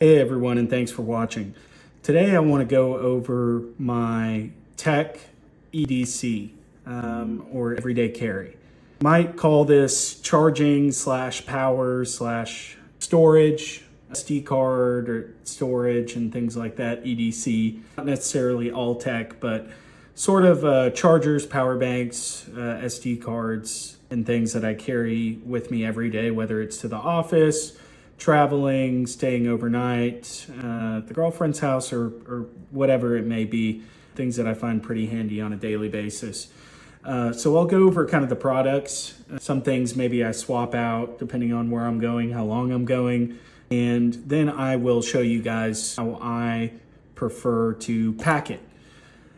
Hey everyone, and thanks for watching. Today I want to go over my tech EDC, or everyday carry. Might call this charging slash power slash storage, SD card or storage and things like that, EDC. Not necessarily all tech, but sort of chargers, power banks, SD cards, and things that I carry with me every day, whether it's to the office, traveling, staying overnight, at the girlfriend's house, or whatever it may be, things that I find pretty handy on a daily basis. So I'll go over kind of the products. Some things maybe I swap out depending on where I'm going, how long I'm going, and then I will show you guys how I prefer to pack it.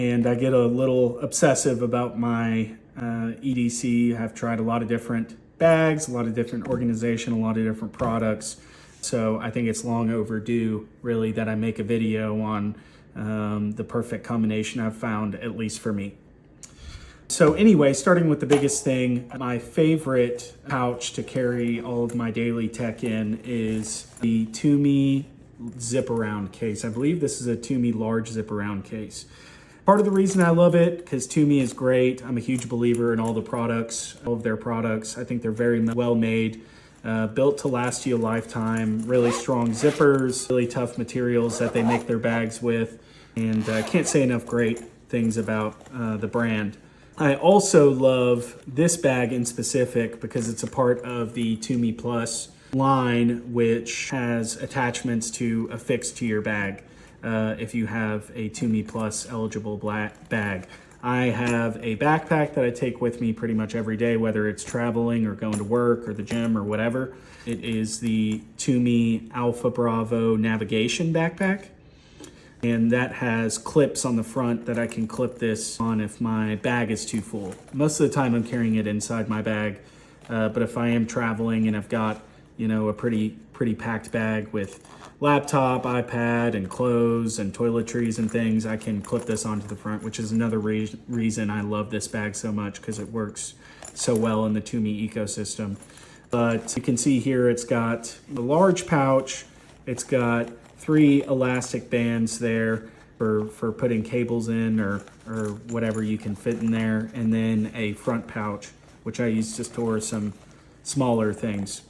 And I get a little obsessive about my EDC. I've tried a lot of different bags, a lot of different organization, a lot of different products. So I think it's long overdue, really, that I make a video on the perfect combination I've found, at least for me. So anyway, starting with the biggest thing, my favorite pouch to carry all of my daily tech in is the Tumi zip around case. I believe this is a Tumi large zip around case. Part of the reason I love it, because Tumi is great. I'm a huge believer in all the products, all of their products. I think they're very well made, built to last you a lifetime, really strong zippers, really tough materials that they make their bags with, and I can't say enough great things about the brand. I also love this bag in specific because it's a part of the Tumi Plus line, which has attachments to affix to your bag. If you have a Tumi Plus eligible bag. I have a backpack that I take with me pretty much every day, whether it's traveling or going to work or the gym or whatever. It is the Tumi Alpha Bravo navigation backpack. And that has clips on the front that I can clip this on if my bag is too full. Most of the time I'm carrying it inside my bag, but if I am traveling and I've got, a pretty packed bag with laptop, iPad, and clothes and toiletries and things, I can clip this onto the front, which is another reason I love this bag so much, because it works so well in the Tumi ecosystem. But you can see here it's got a large pouch, it's got 3 elastic bands there for putting cables in or whatever you can fit in there, and then a front pouch, which I use to store some smaller things.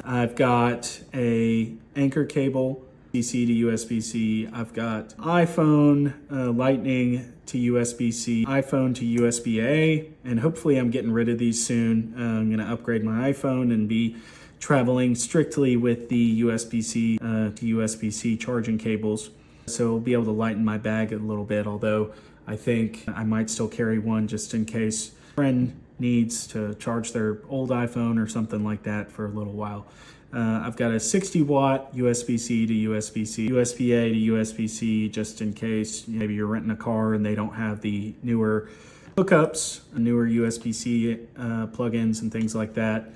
I've got a anchor cable, DC to USB-C. I've got iPhone, Lightning to USB-C, iPhone to USB-A, and hopefully I'm getting rid of these soon. I'm gonna upgrade my iPhone and be traveling strictly with the USB-C to USB-C charging cables. So I'll be able to lighten my bag a little bit, although I think I might still carry one just in case a friend needs to charge their old iPhone or something like that for a little while. I've got a 60-watt USB-C to USB-C, USB-A to USB-C, just in case maybe you're renting a car and they don't have the newer hookups, newer USB-C plugins and things like that.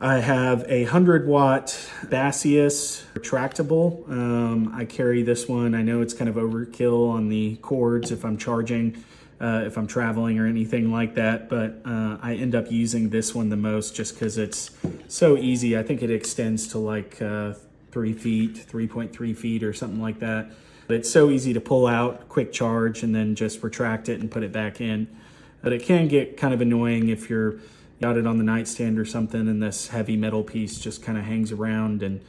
I have a 100-watt Baseus retractable. I carry this one. I know it's kind of overkill on the cords if I'm charging, if I'm traveling or anything like that, but I end up using this one the most just because it's so easy. I think it extends to like 3 feet, 3.3 feet or something like that. But it's so easy to pull out, quick charge, and then just retract it and put it back in. But it can get kind of annoying if you're got it on the nightstand or something and this heavy metal piece just kind of hangs around and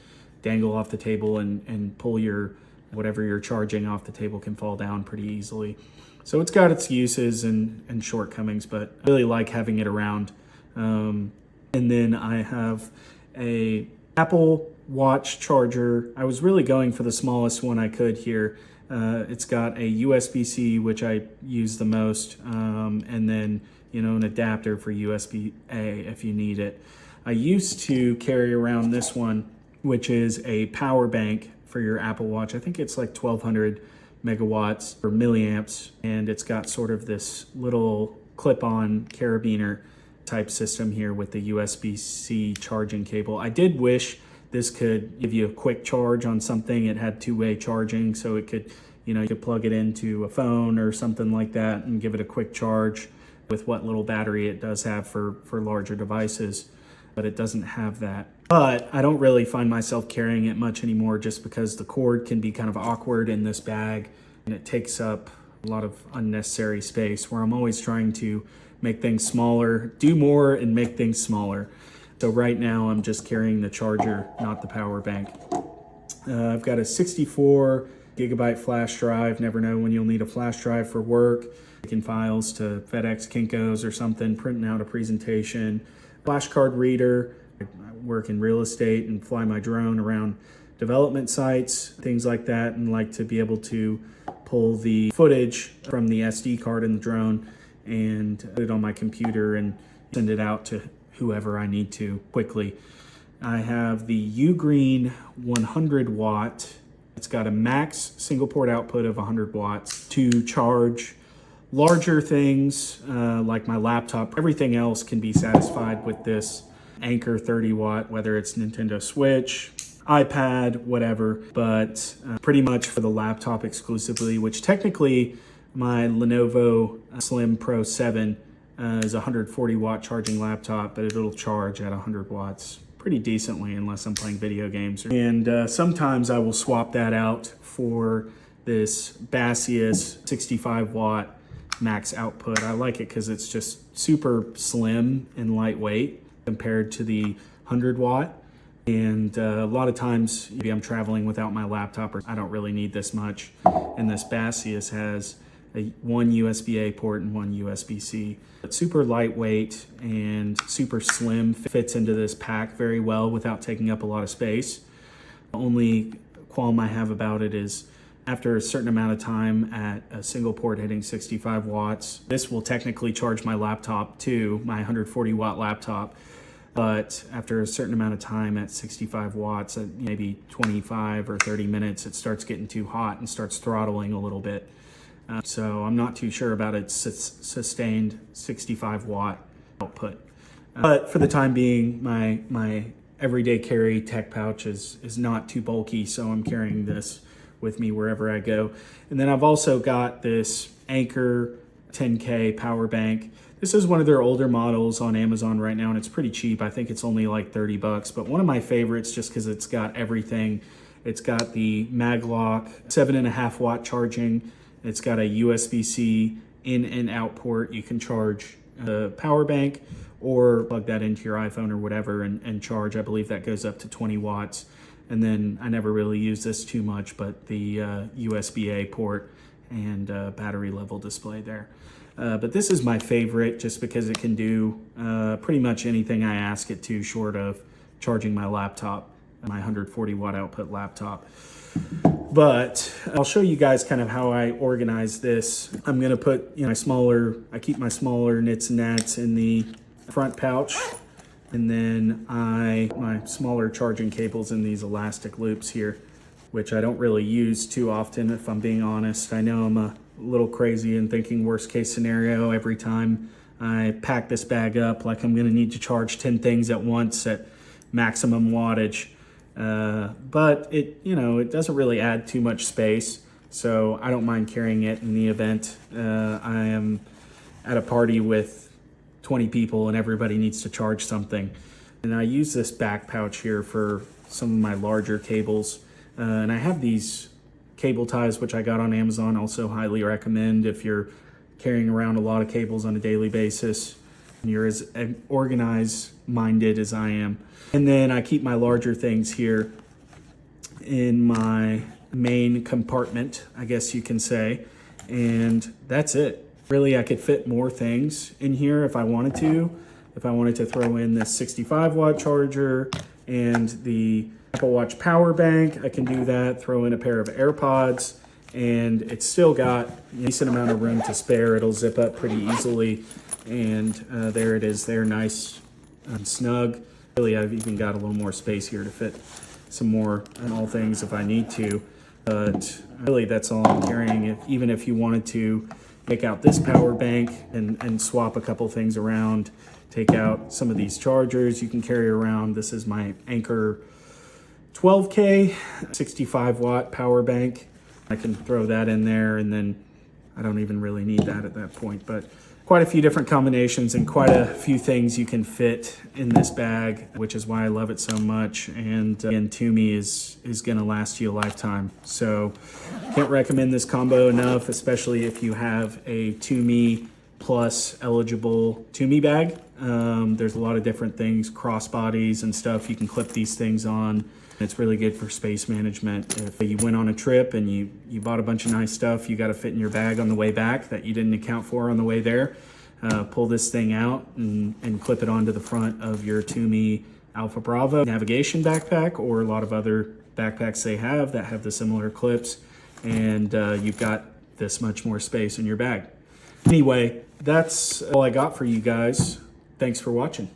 dangle off the table, and pull your whatever you're charging off the table can fall down pretty easily. So it's got its uses and shortcomings, but I really like having it around. And then I have a Apple Watch charger. I was really going for the smallest one I could here. It's got a USB-C, which I use the most, and then an adapter for USB-A if you need it. I used to carry around this one, which is a power bank for your Apple Watch. I think it's like 1200 megawatts or milliamps, and it's got sort of this little clip-on carabiner type system here with the USB-C charging cable. I did wish this could give you a quick charge on something. It had two-way charging, so it could, you could plug it into a phone or something like that and give it a quick charge with what little battery it does have for larger devices, but it doesn't have that. But I don't really find myself carrying it much anymore just because the cord can be kind of awkward in this bag and it takes up a lot of unnecessary space, where I'm always trying to make things smaller, do more and make things smaller. So right now I'm just carrying the charger, not the power bank. I've got a 64 gigabyte flash drive. Never know when you'll need a flash drive for work. Taking files to FedEx, Kinko's or something, printing out a presentation. Flash card reader. I work in real estate and fly my drone around development sites, things like that, and like to be able to pull the footage from the SD card in the drone and put it on my computer and send it out to whoever I need to quickly. I have the Ugreen 100 watt. It's got a max single port output of 100 watts to charge larger things like my laptop. Everything else can be satisfied with this Anker 30 watt, whether it's Nintendo Switch, iPad, whatever, but pretty much for the laptop exclusively, which technically my Lenovo Slim Pro 7 is a 140 watt charging laptop, but it'll charge at 100 watts pretty decently unless I'm playing video games. And sometimes I will swap that out for this Baseus 65 watt max output. I like it because it's just super slim and lightweight compared to the 100 watt. And a lot of times maybe I'm traveling without my laptop or I don't really need this much. And this Baseus has one USB-A port and one USB-C. It's super lightweight and super slim, fits into this pack very well without taking up a lot of space. The only qualm I have about it is after a certain amount of time at a single port hitting 65 watts, this will technically charge my laptop too, my 140 watt laptop. But after a certain amount of time at 65 watts, at maybe 25 or 30 minutes, it starts getting too hot and starts throttling a little bit. So I'm not too sure about its sustained 65 watt output. But for the time being, my everyday carry tech pouch is not too bulky, so I'm carrying this with me wherever I go. And then I've also got this Anker 10K power bank. This is one of their older models on Amazon right now, and it's pretty cheap. I think it's only like 30 bucks, but one of my favorites just because it's got everything. It's got the Maglock 7.5 watt charging. It's got a USB-C in and out port. You can charge the power bank or plug that into your iPhone or whatever and charge. I believe that goes up to 20 watts. And then I never really use this too much, but the USB-A port and battery level display there. But this is my favorite just because it can do pretty much anything I ask it to, short of charging my laptop, my 140 watt output laptop. But I'll show you guys kind of how I organize this. I'm gonna put, I keep my smaller nits and nats in the front pouch, and then my smaller charging cables in these elastic loops here, which I don't really use too often, if I'm being honest. I know I'm a little crazy and thinking worst case scenario every time I pack this bag up, like I'm gonna need to charge 10 things at once at maximum wattage. But it doesn't really add too much space, so I don't mind carrying it in the event I am at a party with 20 people and everybody needs to charge something. And I use this back pouch here for some of my larger cables. And I have these cable ties, which I got on Amazon. Also highly recommend if you're carrying around a lot of cables on a daily basis and you're as organized minded as I am. And then I keep my larger things here in my main compartment, I guess you can say. And that's it. Really, I could fit more things in here if I wanted to. If I wanted to throw in this 65 watt charger and the Apple Watch power bank, I can do that. Throw in a pair of AirPods, and it's still got a decent amount of room to spare. It'll zip up pretty easily, and there it is there, nice and snug. Really, I've even got a little more space here to fit some more and all things if I need to. But really, that's all I'm carrying. Even if you wanted to take out this power bank and swap a couple things around, take out some of these chargers you can carry around. This is my Anker 12K 65 watt power bank. I can throw that in there, and then I don't even really need that at that point. But quite a few different combinations and quite a few things you can fit in this bag, which is why I love it so much. And again, Tumi is going to last you a lifetime. So can't recommend this combo enough, especially if you have a Tumi Plus eligible Tumi bag. There's a lot of different things, crossbodies and stuff you can clip these things on. It's really good for space management. If you went on a trip and you bought a bunch of nice stuff you got to fit in your bag on the way back that you didn't account for on the way there, pull this thing out and clip it onto the front of your Tumi Alpha Bravo navigation backpack, or a lot of other backpacks they have that have the similar clips, and you've got this much more space in your bag. Anyway, that's all I got for you guys. Thanks for watching.